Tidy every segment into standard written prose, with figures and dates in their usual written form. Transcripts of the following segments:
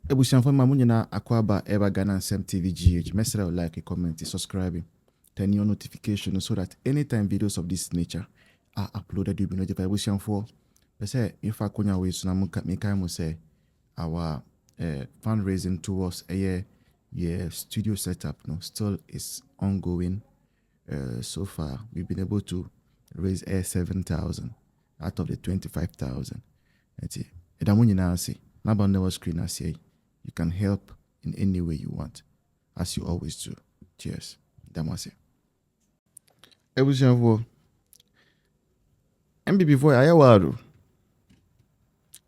Ebusianfo ma munyina akwaba eba Ghana Nsem TV GH. Mesra like, comment, subscribe, turn your notification so that anytime videos of this nature are uploaded, you'll be notified. Ebusianfo, say if I kunya we so na meka mo say our fundraising towards a studio setup no still is ongoing. So far we've been able to raise 7,000 out of the 25,000. That's it. Edamunyina say na ba never screen as say you can help in any way you want, as you always do. Cheers. Damase. Ebusianfo. MB before I word.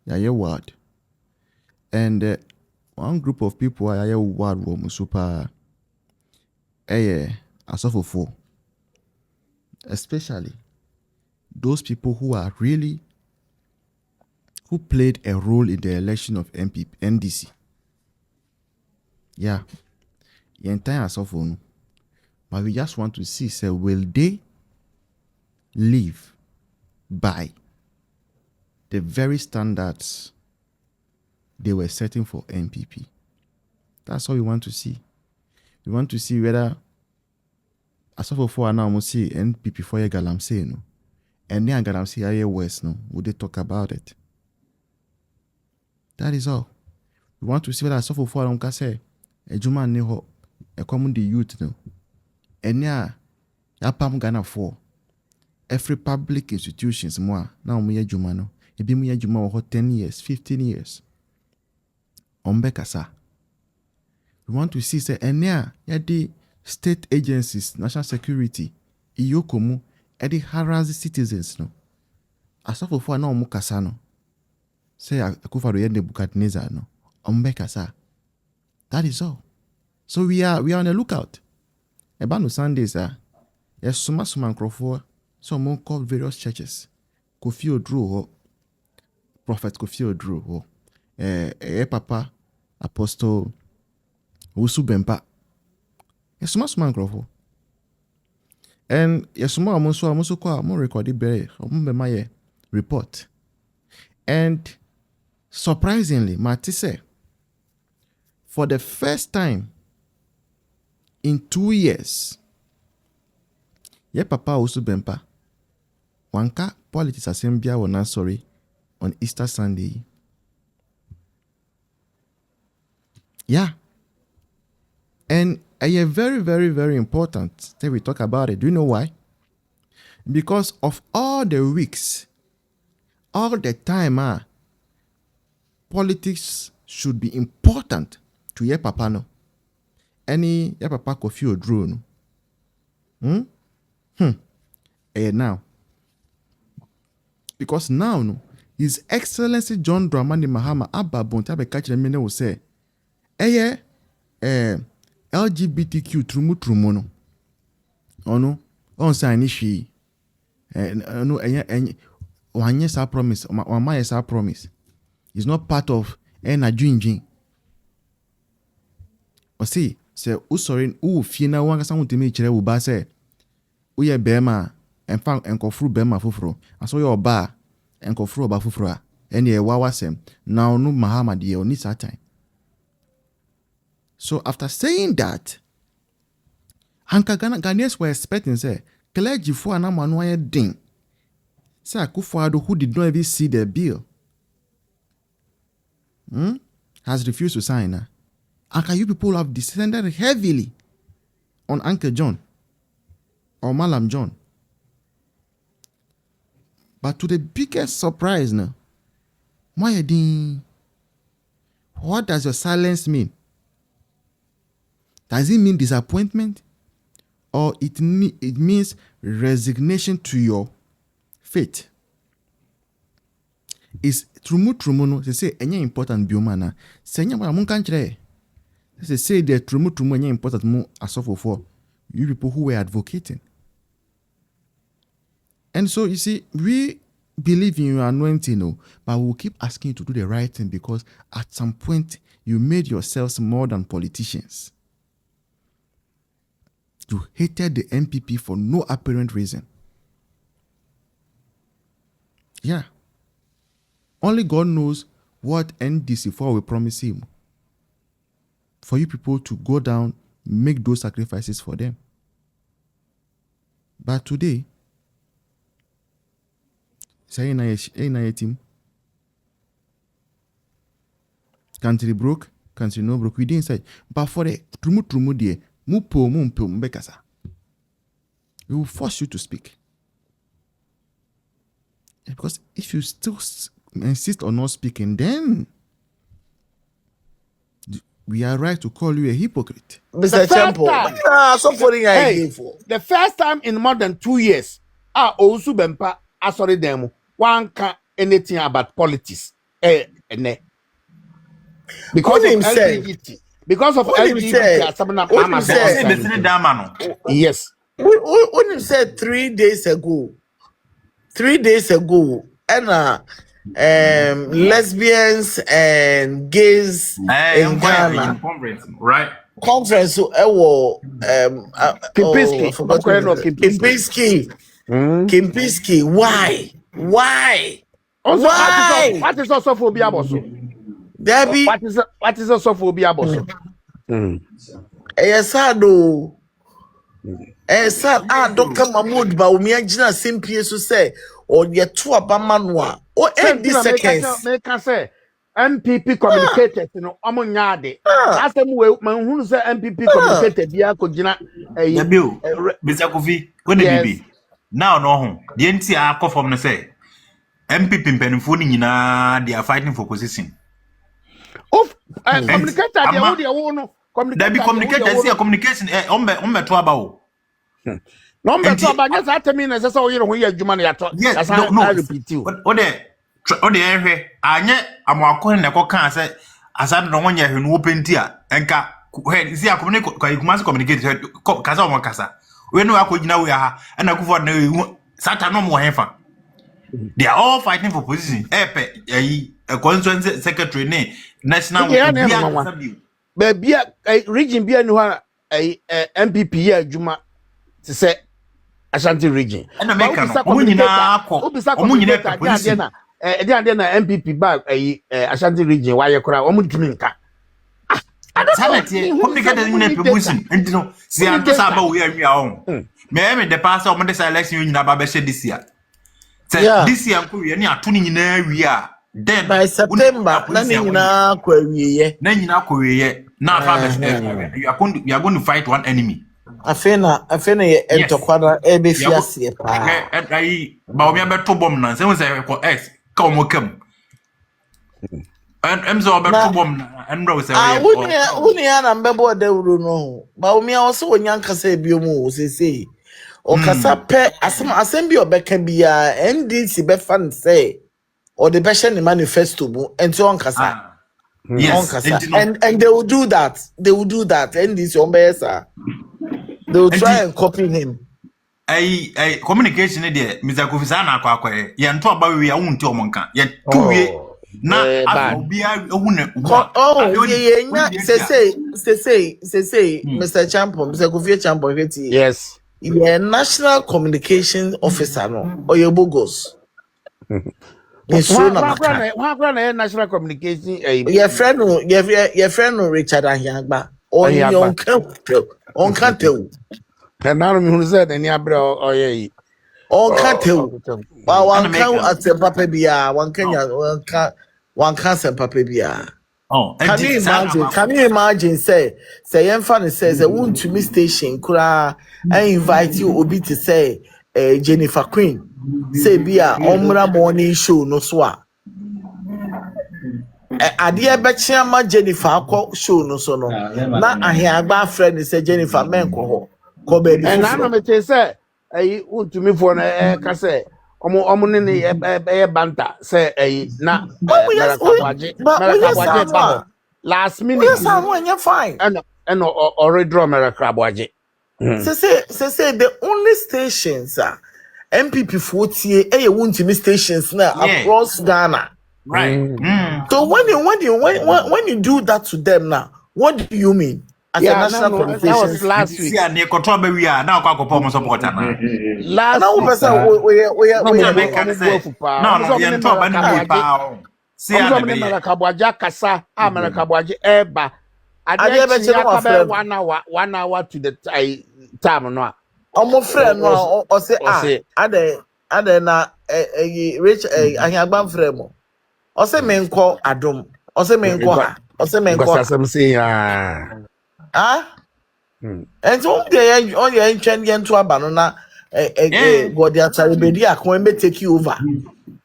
Word. And one group of people I word wo super Sofo, especially those people who played a role in the election of NDC. Yeah. The entire Sofo. But we just want to see, say, will they live by the very standards they were setting for NPP? That's all we want to see. We want to see whether Sofo for now see NPP for a galamsey no, and then galamsey aye West no, would they talk about it? That is all. We want to see whether Sofo for don't say a Juma neho a common the youth no, and ya pam Ghana for every public institutions more now me Juma no, e be me Juma for 10 years, 15 years. Ombekasa. We want to see say enya the state agencies, national security, iyokomu, the harass citizens no. Asofo for na omu kasa no. Say akufado yende Nebukadnezar no. Ombekasa. That is all. So we are on the lookout. About Sundays yes suma nkrofo some more called various churches. Kofi Oduro, Prophet Kofi Oduro, Papa Apostle Owusu Bempah. Yes, suma nkrofo. And yes, almost kwa mo record be my report. And surprisingly, Matisse, for the first time in 2 years, Papa Owusu Bempah wanka politics assembly wona sorry on Easter Sunday. Yeah. And very, very, very important that we talk about it. Do you know why? Because of all the weeks, all the time, politics should be important to your papa no. Any your papa Kofi Oduro no. Now. Because now no, His Excellency John Dramani Mahama Abba Bontabe Kachemene will say, LGBTQ Trumu no. Ono on sign she no one yes promise or my yes promise is not part of na jinjin. O see say usorin u fina wan kasa mutimi kire wo ba say uye bema enfa enkofuru bema foforo aso ye oba enkofuru oba foforo a ene e wawasem na onu Mahama de oni satan. So after saying that, Ghanaians were expecting say clergy for an amano ding. Say Akufo-Addo, who did not even see the bill, has refused to sign. And can you people have descended heavily on Uncle John or Malam John? But to the biggest surprise now, what does your silence mean? Does it mean disappointment? Or it means resignation to your fate? Is Trumu no? They say any important biomana. Say nya mun kanchre. They say the Trumu any important mo asofo for you people who were advocating. And so you see, we believe in your anointing, but we'll keep asking you to do the right thing because at some point you made yourselves more than politicians. You hated the NPP for no apparent reason. Yeah. Only God knows what NDC4 will promise him. for you people to go down, make those sacrifices for them. But today, say na team. Country broke, country no broke. We didn't say, but for the trumu dear, mupo mbekasa. We will force you to speak. Because if you still insist on not speaking, then we are right to call you a hypocrite. Mr. Temple, the first time in more than 2 years, Owusu Bempah sorry them one can anything about politics. Because of LGBT. Because of LGBT, yes. When you said 3 days ago, and lesbians and gays in Ghana conference, right? Conference Kimpiski. Why? Also, what is Sofo Owusu? Debbie, what is Sofo Owusu? Sad, Dr. Mahmoud Baumia Jina simply to say, or yet two abamanwa, or 80 seconds. Make us say MPP communicated, you know, Amonyade. Last time we who say MPP communicated, Bia Kojina, a bill, Mr. Kofi, when be now, no, the NCR call from the say MPP Penfuni, they are fighting for position. Of communicated, they won't communicated, communication, trouble. No, but yes, I mean, as I saw you when you're money at all. Yes, I repeat you. What the I'm walking the cock say, as I don't want you to open tear and see, I communicate Casa Casa. We know I could now we are, and I go for no Satan no more heifer. They are all fighting for position. A constituency secretary, national baby, a region be a MPP, Juma. To say Ashanti region. And American, MPP back Ashanti region. Why you cry? Omudiminka. Complicated in promotion. And you know, see, I'm just about where we are on. Maybe the past of this election in Ababeshe this year. This year, we are tuning in area. Then by September, nothing now query. Then you know, now we are going to fight one enemy. Afena entokwada ebefiase pa ba omi abeto bom na se won say ko x ka o mo kam and so abeto bom na enro say woni ya na mbebo dawuro no ba omi a so onyanka say biomu o sese o kasa pe asem bi obeka bia NDC be fan say or the best in manifesto mu enti on kasa and they will do that NDC on be sir. They will try and copy him. Communication there, Mr. Kofisana Kwakwe, Yan to about we are to Monka, yet 2 years. Now, say, Mr. Champion, Mr. Kofi Champion, yes, yeah, National Communication Officer, no, or your bogos. National Communication, your friend, Richard Ahyagba, or your on can't tell. And now who said any abro or ye. On can't tell. One count at the papabia, one can't papabia. Oh, can you imagine? Say, Enfani says, I want to miss station. Could I invite you Obi to say, Jennifer Queen? Say, be a Omra morning show, no swa. A dear Betchama Jennifer show no so no. Not a hair bar friend say Jennifer Menko. And I know say, I want to me for a cassette. Omuni a banta say a na last minute you're fine and already draw America budget. Say the only stations are MPP 40 a want to miss stations now across Ghana. Right. So when you do that to them now, what do you mean? As a national communication, that was last week. Yeah, near control we are now. Last America Eba Ade be che no afre 1 hour to the time no. Omo frɛ no o se ade na rich ahiagba frɛ mo. O se menkɔ adom. O se menkɔ ha. O se menkɔ. Asem say ah. Ah? And so they on your enchant to aba no na God ya celebrity akon be take you over.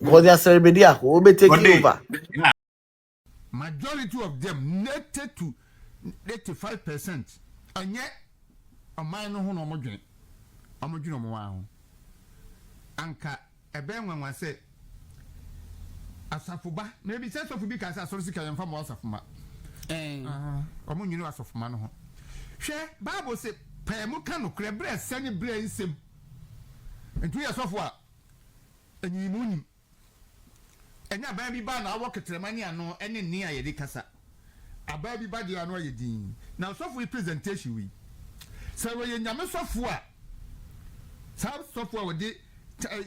God ya celebrity akon be take you over. Majority of them netted to 85%. And yet, a man no one omodwen. Omodwen omo wa ho. Anka eben when say asafuba maybe say asafubi kan say asori sika yemfa mo asafuma. Omo nyinu asafuma no ho. Hwe Bible say pa mu ka no kre bre sani bre nsem. Ntu ye sofo a enyimu enya ba bi ba na awo ketremani ano ene ni ayede kasa aba bi ba di ano ayedin na sofo presentation wi say we nyame sofo a sofo a we di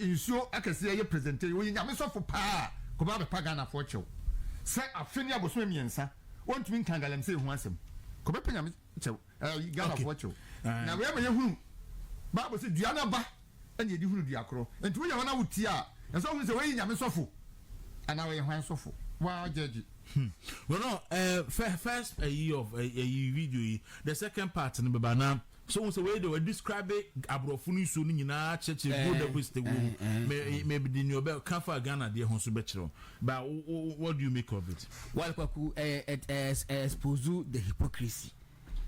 insuo akase ye presentation we nyame sofo pa ko ba be paga na fo chew say afeni aboso miensa want me kan galam say hu asem ko be nyame chew gana fo chew na we ma ye hunu ba bo say duana ba ene di hunu duakro enti we nyama na wuti a enso hu say we nyame sofo and now you're so wow, judge. Well, no, first a year of a video, the second part in the banana. So, way they were describing Abrofuni soon in our church, good with the womb. Maybe the new bell come for Ghana, dear Honsu Betro. But what do you make of it? Well, Papu, it expose the hypocrisy.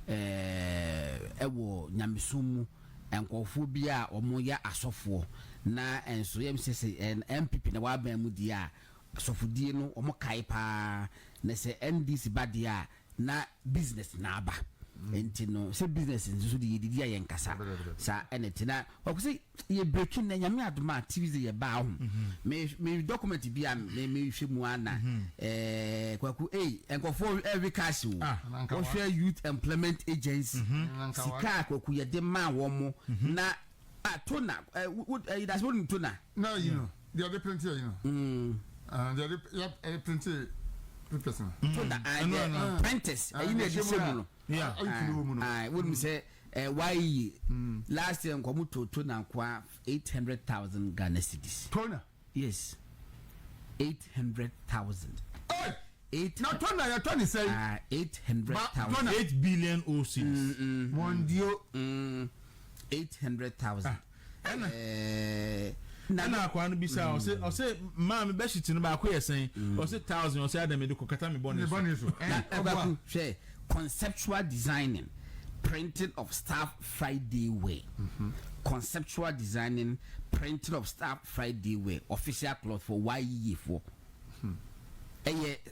Ewo Nyamisumu and Kofobia or Moya Asofo. Na and so say and MPP na waben mu dia asofodie no omo kai pa na se NDC badia na business na aba enti no se business nso de yedidi ayen kasa sa eneti na okusi ye breaking na nyame adoma TV ye ba ho me document bi am me hwe mu ana kwaku enkofo every cash wo share youth employment agency sika kwaku ye de ma wo mo na tona that's what tona no you know the other plenty you know the other plenty person tona apprentice you know the same yeah I wouldn't say why last year nkomo tona kwa 800,000 Ghana cedis tona yes 800,000 now tona ya tona say 800,000 8 billion OCs mondio 800,000 na akwa no bisa o say ma me be shiti no ba akwa yesen o say 1,000 o say adam de kokata me bonus share conceptual designing printing of staff Friday way conceptual designing printing of staff Friday way official cloth for YE for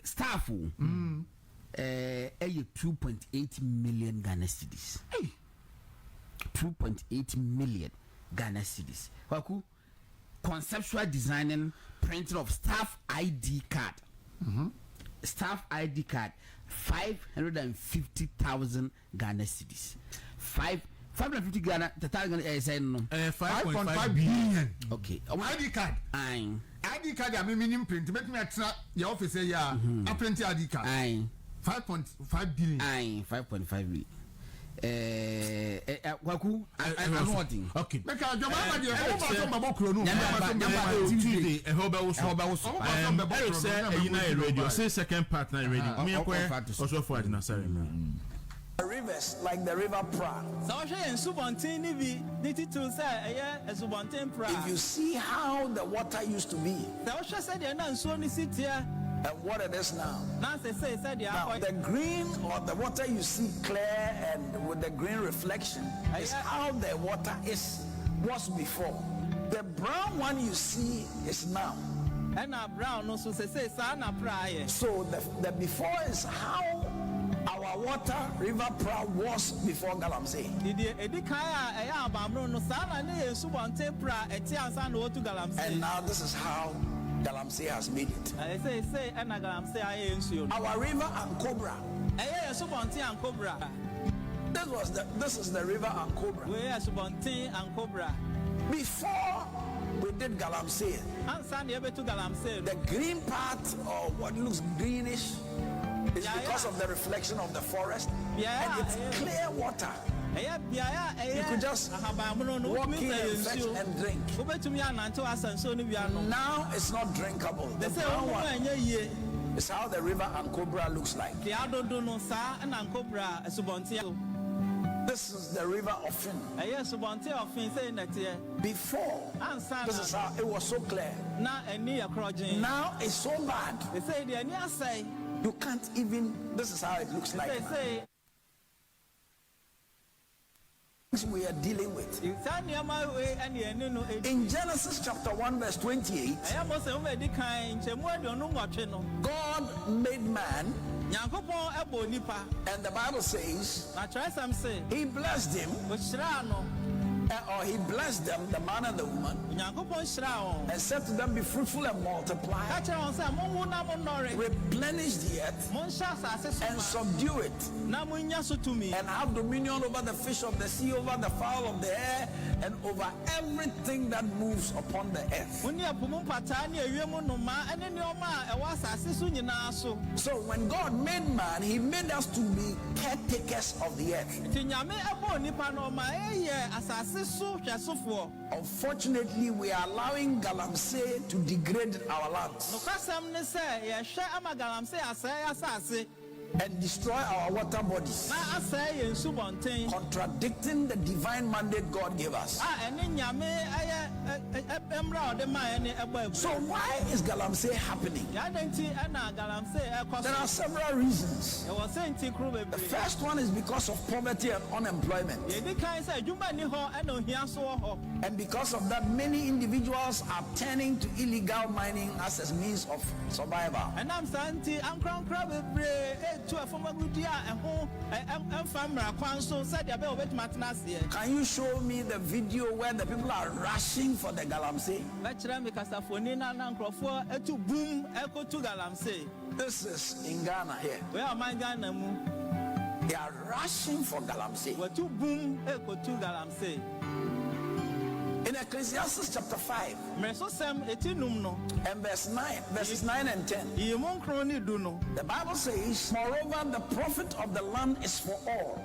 staff 2.8 million Ghana cedis 2.8 million Ghana cedis. Waku conceptual designing printing of staff ID card. Staff ID card 550,000 Ghana cedis. 550 Ghana. The target is 5.5 billion. Okay. ID card. ID card. I mean minimum print. Make me extra. Your office say yeah. I print ID card. 5.5 billion. 5.5 billion. Kwaku anoting okay make a job ma dey o ba so babokro no Tuesday e ho ba wo say United Radio say second part na radio me also for the Nasari rivers like the river Pra. If you see how the water used to be and what it is now. Now the green or the water you see clear and with the green reflection is how the water was before. The brown one you see is now. So the before is how our water river Pra was before Galamsey. And now this is how Galamsey has made it. Our river and Cobra. This is the river and Cobra. Before we did Galamsey, the green part or what looks greenish It's because of the reflection of the forest. And it's clear water. You could just walk in and fetch and drink. Now it's not drinkable. The brown one is how the river Ankobra looks like. This is the river of Fin. Before, this is how it was so clear. Now it's so bad. You can't even, this is how it looks like. We are dealing with. In Genesis chapter 1 verse 28, God made man, and the Bible says he blessed him, or he blessed them, the man and the woman, and said to them, be fruitful and multiply, replenish the earth and subdue it, and have dominion over the fish of the sea, over the fowl of the air, and over everything that moves upon the earth. So when God made man, he made us to be caretakers of the earth. Unfortunately, we are allowing galamsey to degrade our lands and destroy our water bodies, contradicting the divine mandate God gave us. So why is galamsey happening? There are several reasons. The first one is because of poverty and unemployment, and because of that, many individuals are turning to illegal mining as a means of survival. Can you show me the video where the people are rushing for the galamsey? This is in Ghana here. They are rushing for galamsey. In Ecclesiastes chapter 5 and verses 9 and 10, the Bible says, moreover, the profit of the land is for all.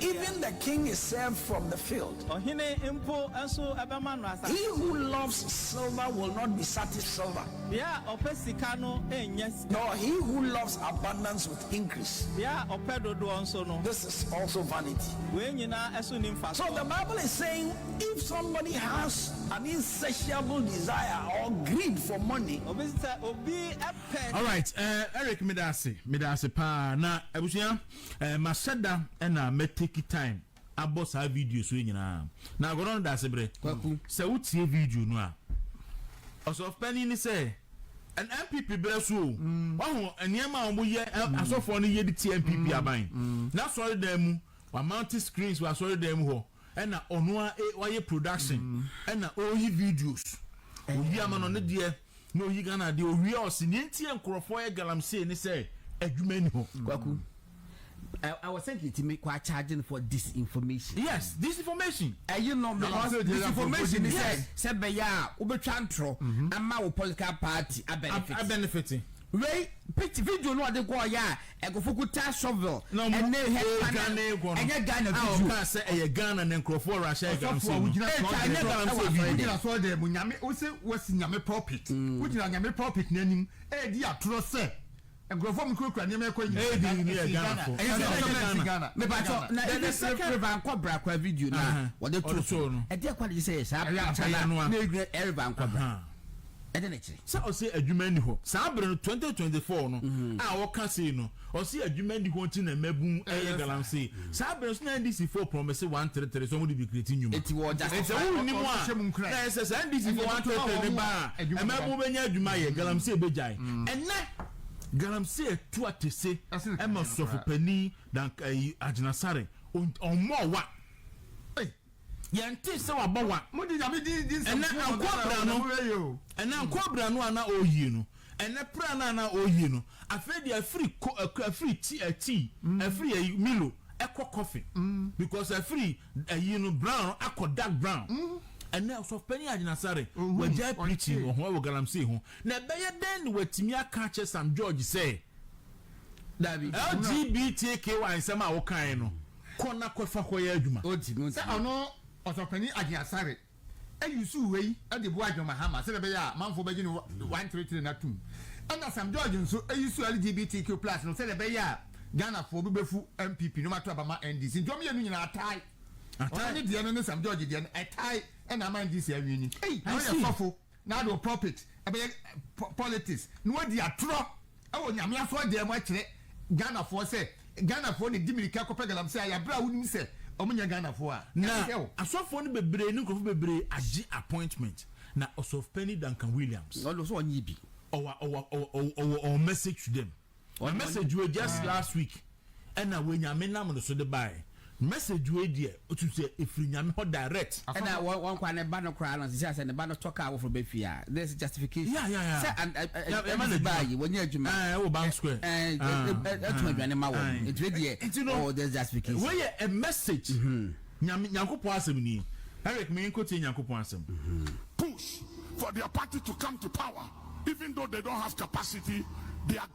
Even the king is served from the field. He who loves silver will not be satisfied, nor he who loves abundance with increase. This is also vanity. So the Bible is saying, if somebody has an insatiable desire or greed for money. All right, Eric Medase pa na ebusia maseda na me take time abo sa video so nyina na goron da sebre se wutie video no a of penny ni say an MPP breso wahu eniema omo ye asofo no ye di MPP aban na sorry dem mu wa mount screens wa sorry dem ho na ono a waye production na oyi videos obi amano ne de no yi Ghana de owi osi ni entie nkrofo ye galamsey ni say adwuma ni ho kwaku. I was thinking to me quite charging for disinformation. Yes, disinformation. You know, disinformation is said by ya, Ubechantro, and my political party are benefiting. Ray, pretty video, no, they go, yeah, and go for good task shovel. No, and they have Ghana, and your Ghana, I can't say a Ghana and Crawford, Russia. I saw them when Yami was in Yami profit, which is Yami profit name, eh, dear, trust. And go from Cook and Ghana. The second Cobra video now. What the truth? And dear, what you say is, I so I say a human ho. Sabre 2024 no. Our casino. Or see a human ho tin and mebun a galamsey. Sabre 94 promise 133 somebody be creating you. It was just it's only one. Yes, NDC for 133 bar. And mebu benya adwuma ye galamsey bejai. And na galamsey to atese Emma Sofo Penny dan Ajinasare on more wa. Yanti se wa bawa mudi nyame din ena akwabra no ena akwabra no ana oyi no ena pra na oyi no afedi afri tea afri Milo ekọ coffee because afri you know brown akọ dark brown and now so penny Ajinasare wagya preaching ho wo galamsey ho na beye den watimi aka Sam George say Dabi LGBTQI nsema wo kan no kona kofa hoya adwuma say ono osopani Ajinasare ayusu wei ade bo adwuma hama say beye a manfo beji no 133 na tum and Sam George nso ayusu LGBTQ+ no say beye a Ghana for befu MPP no matter about NDC ndom ye no nyina atai atai de no Sam George de atai and am NDC awini hey na ye sofo na do profit abeye politics no wadi atro awo nyame aso de mo akire Ghana for say Ghana for ni dimirika ko pegalam say ya bra wonim say omunya Ghana for a na asofo no bebre ni krofo bebre agi appointment na Osof Penny Duncan Williams all so onyi bi or message to them. Or message you just last week, and now when you mean I'm so the buy message you dear to say if you are direct. And I want one banner crown and says and the banner talk out for Befia. There's justification. Yeah. And I buy you when you're Bank Square. And that's my animal. It's ready. Oh, there's justification. Where a message. Nyanko Possum ni. Eric Minko Nyanko Possum. Push for their party to come to power, even though they don't have capacity. They are